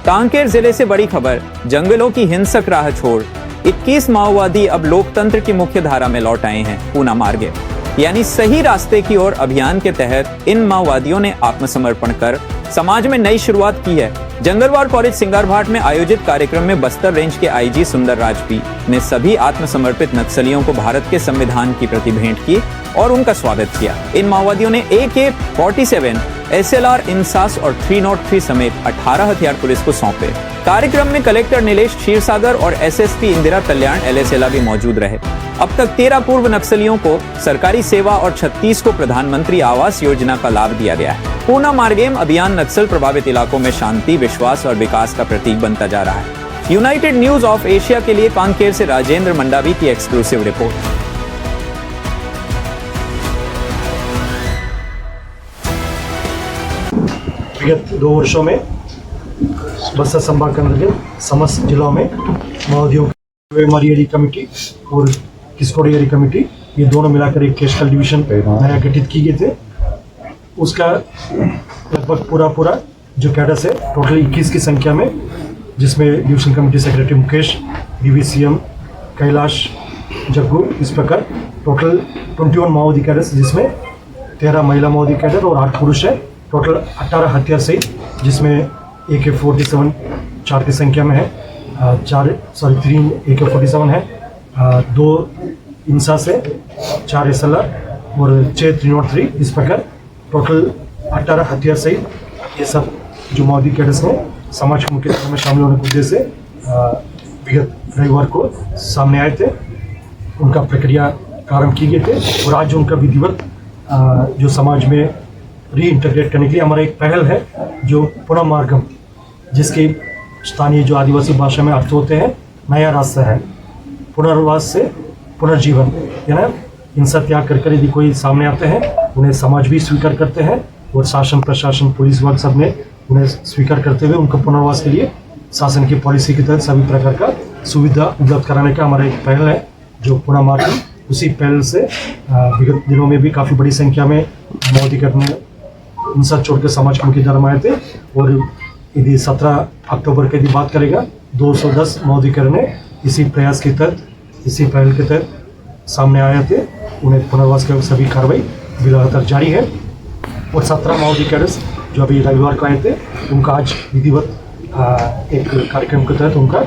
कांकेर जिले से बड़ी खबर, जंगलों की हिंसक राह छोड़ 21 माओवादी अब लोकतंत्र की मुख्य धारा में लौट आए हैं। पूना मार्गे यानी सही रास्ते की ओर अभियान के तहत इन माओवादियों ने आत्मसमर्पण कर समाज में नई शुरुआत की है। जंगलवार कॉलेज सिंगारभाट में आयोजित कार्यक्रम में बस्तर रेंज के आईजी सुंदर राज पी ने सभी आत्मसमर्पित नक्सलियों को भारत के संविधान की प्रति भेंट की और उनका स्वागत किया। इन माओवादियों ने AK-47, SLR इंसास और 303 समेत 18 हथियार पुलिस को सौंपे। कार्यक्रम में कलेक्टर नीलेश क्षीरसागर और SSP इंदिरा कल्याण LSLA भी मौजूद रहे। अब तक 13 पूर्व नक्सलियों को सरकारी सेवा और 36 को प्रधानमंत्री आवास योजना का लाभ दिया गया है। पूना मार्गेम अभियान नक्सल प्रभावित इलाकों में शांति, विश्वास और विकास का प्रतीक बनता जा रहा है। यूनाइटेड न्यूज ऑफ एशिया के लिए कांकेर से राजेंद्र मंडावी की एक्सक्लूसिव रिपोर्ट। विगत 2 वर्षों में बस्तर संभाग के अंतर्गत समस्त जिलों में माओवादियों की मरियरी कमेटी और किस्कोड़ियरी कमेटी, ये दोनों मिलाकर एक केशकल डिवीजन नया गठित की गई थे। उसका लगभग पूरा जो कैडर है टोटल 21 की संख्या में, जिसमें division committee secretary Mukesh, DVCM Kailash, Jaggu, इस प्रकार टोटल 21 माओवादी कैडर, जिसमें 13 महिला माओवादी कैडर और 8 पुरुष है। टोटल 18 हथियार सहित, जिसमें AK-47 4 की संख्या में है, 3 AK-47 है, 2 इंसास है, 4 SLR और 6 303। इस प्रकार टोटल 18 हथियार सहित ये सब जो माओवादी कैडर्स ने समाज के मुख्य धारा में शामिल होने के उद्देश्य से विगत रविवार को सामने आए थे। उनका प्रक्रिया प्रारंभ की गई थे और आज उनका विधिवत जो समाज में रीइंटीग्रेट करने के लिए हमारा एक पहल है, जो पुनः मार्गम, जिसके स्थानीय जो आदिवासी भाषा में अर्थ होते हैं नया रास्ता है। पुनर्वास से पुनर्जीवन, यानी हिंसा त्याग कर यदि कोई सामने आते हैं उन्हें समाज भी स्वीकार करते हैं और शासन, प्रशासन, पुलिस विभाग सब ने उन्हें स्वीकार करते हुए उनको पुनर्वास के लिए शासन की पॉलिसी के तहत सभी प्रकार का सुविधा उपलब्ध कराने का हमारा एक पहल है, जो पुनः मार्गम। उसी पहल से विगत दिनों में भी काफ़ी बड़ी संख्या में माओवादी ने हिंसा छोड़कर समाज के मुख्य धारा में आए थे और यदि 17 अक्टूबर की यदि बात करेगा 210 माओवादी ने इसी प्रयास के तहत, इसी पहल के तहत सामने आए थे। उन्हें पुनर्वास की सभी कार्रवाई लगातार जारी है और 17 माओवादी कैडर्स जो अभी रविवार को आए थे, उनका आज विधिवत एक कार्यक्रम के तहत उनका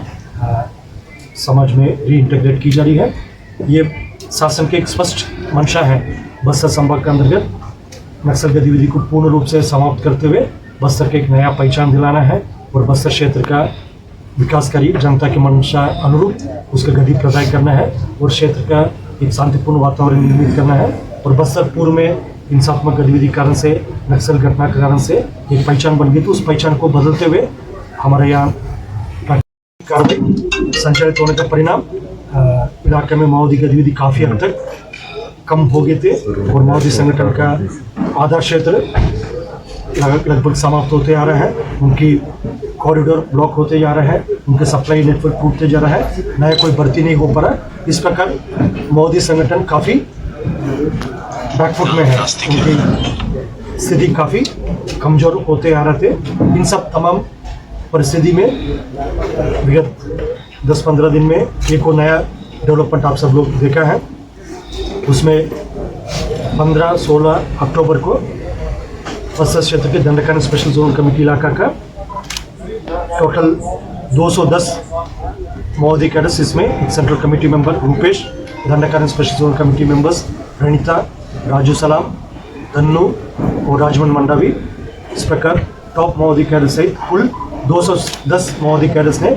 समाज में रीइंटीग्रेट की जा रही है। ये शासन की एक स्पष्ट मंशा है बस्तर संभाग के अंतर्गत नक्सल गतिविधि को पूर्ण रूप से समाप्त करते हुए बस्तर के एक नया पहचान दिलाना है और बस्तर क्षेत्र का विकासकारी जनता की मंशा अनुरूप उसका गति प्रदान करना है और क्षेत्र का एक शांतिपूर्ण वातावरण निर्मित करना है। और बस्तर पूर्व में हिंसात्मक गतिविधि कारण से, नक्सल घटना के कारण से एक पहचान बन गई, तो उस पहचान को बदलते हुए हमारे यहाँ कार्रवाई संचालित होने का परिणाम इलाके में माओवादी गतिविधि काफ़ी हद तक कम हो गए थे और माओवादी संगठन का आधा क्षेत्र लगभग समाप्त होते आ रहा है। उनकी कॉरिडोर ब्लॉक होते जा रहा है, उनके सप्लाई नेटवर्क टूटते जा रहा है, नया कोई भर्ती नहीं हो पा रहा। इस प्रकार माओवादी संगठन काफ़ी बैकफुट में है, उनकी स्थिति काफ़ी कमज़ोर होते आ रहे थे। इन सब तमाम परिस्थिति में विगत 10-15 दिन में एक और नया डेवलपमेंट आप सब लोग देखा है। उसमें 15-16 अक्टूबर को बस्तर क्षेत्र के दंडकारण स्पेशल जोन कमेटी इलाका का टोटल 210 माओवादी कैडर्स, इसमें एक central committee member Rupesh, Dandakaranya special zone committee members Ranita, Raju Salam, Dhannu और राजमन मंडावी, इस प्रकार टॉप माओवादी कैडर्स सहित कुल 210 माओवादी कैडर्स ने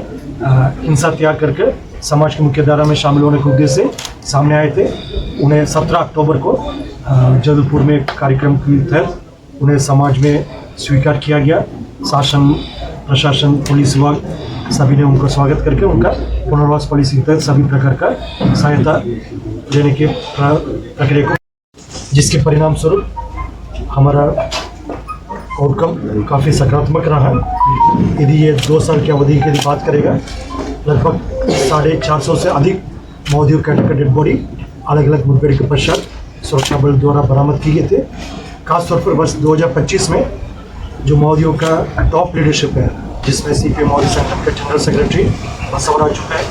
हिंसा त्याग करके समाज की मुख्य धारा में शामिल होने के उद्देश्य से सामने आए थे। उन्हें 17 अक्टूबर को जबलपुर में कार्यक्रम के तहत उन्हें समाज में स्वीकार किया गया। शासन, प्रशासन, पुलिस विभाग सभी ने उनका स्वागत करके उनका पुनर्वास पॉलिसी के तहत सभी प्रकार का सहायता देने के प्रक्रिया को, जिसके परिणाम स्वरूप हमारा आउटकम काफ़ी सकारात्मक रहा। यदि ये 2 साल की अवधि की बात करेगा, लगभग 450 से अधिक माओवादियों का डेड बॉडी अलग अलग मुठभेड़ के पश्चात सुरक्षा बल द्वारा बरामद किए गए थे। खासतौर पर वर्ष 2025 में जो माओवादियों का टॉप लीडरशिप है, जिसमें सीपीएम मौर्य संगठन के जनरल सेक्रेटरी बसवराजू है,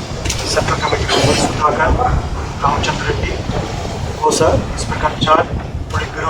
central committee member Sudhakar, Ramchandra Reddy, कोसा, इंस्पेक्टर चार्ज, पोलिट ब्यूरो